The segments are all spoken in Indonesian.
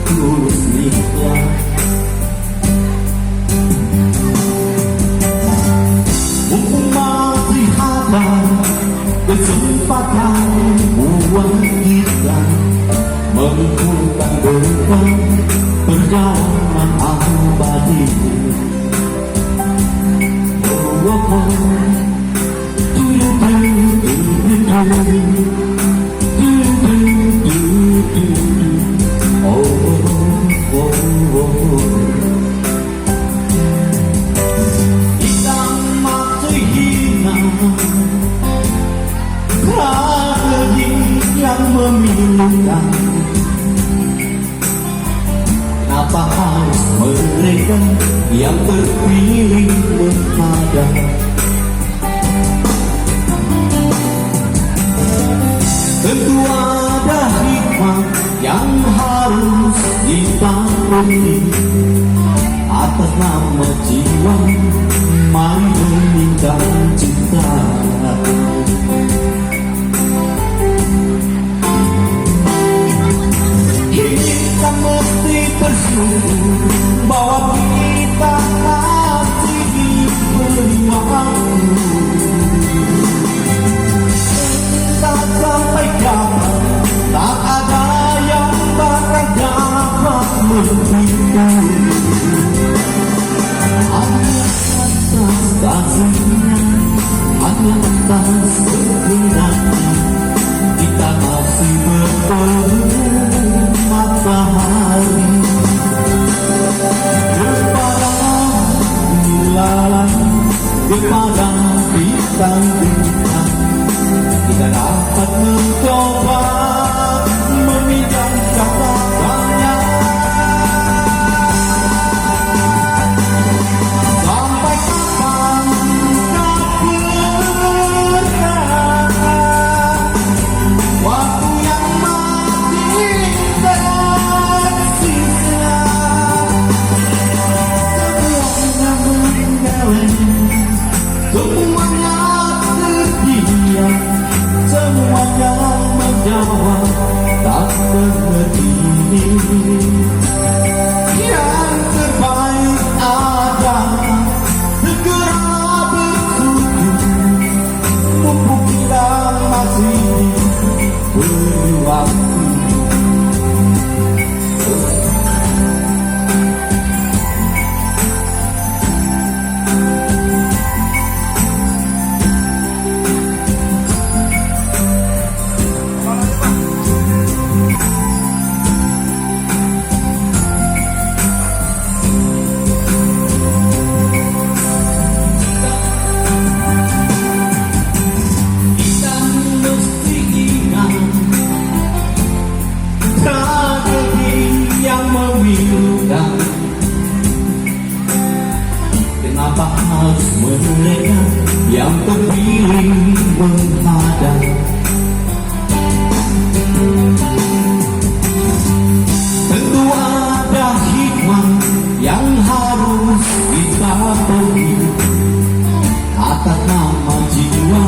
tulus ikhlas. Mumpung masih ada kesempatan buat kita menentukan bekal perjalanan abadi. Oh, oh, oh. Yang memilukan, kenapa harus mereka yang terpilih menghadap? Tentu ada hikmah yang harus ditaati atas nama jiwa, mari meninggal cinta. Mesti bersyukur bahwa kita masih diberi waktu. Tak sampai kapan, tak ada yang bakal dapat menghibur. Hanya atas kasihnya, hanya atas kehendaknya, kita masih bertemu matahari. Kepada bulan, kepada bintang-bintang, kita dapat mencoba meminjam catatannya. Sampai kapan kau bertahan? Waktu yang masih tersisa, semuanya meninggalkan, semuanya setia, semuanya menjawab tak mengerti. Yang terbaik adalah segera bersyukur, mumpung kita masih diberi waktu. Kenapa harus mereka yang terpilih menghadap? Tentu ada hikmah yang harus kita beri atas nama jiwa,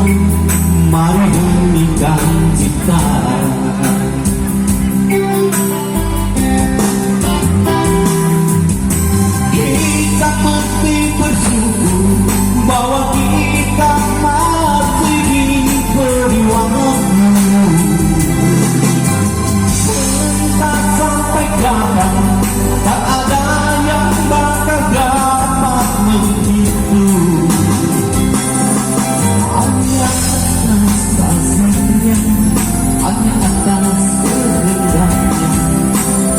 mari meninggal cinta. Kita mesti bersyukur bahwa kita masih diberi waktu. Entah sampai kapan, tak ada yang bakal dapat menghibur. Hanya atas kasihnya, hanya atas kehendaknya,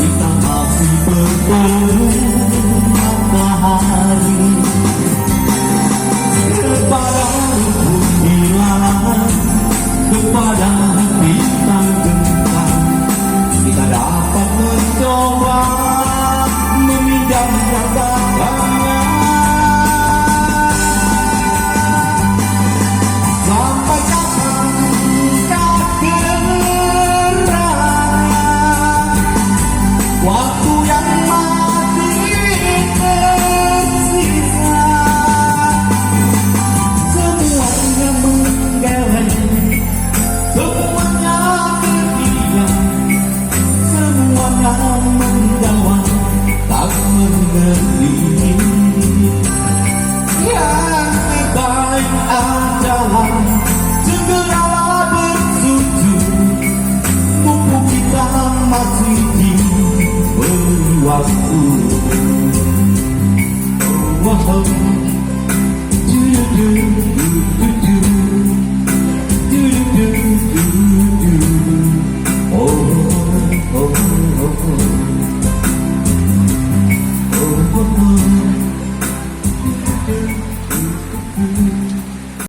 kita masih bertemu matahari. Kepada bulan, kepada bintang-bintang, kita dapat mencoba meminjam catatannya. Sampai kapan kau gerak? Waktu yang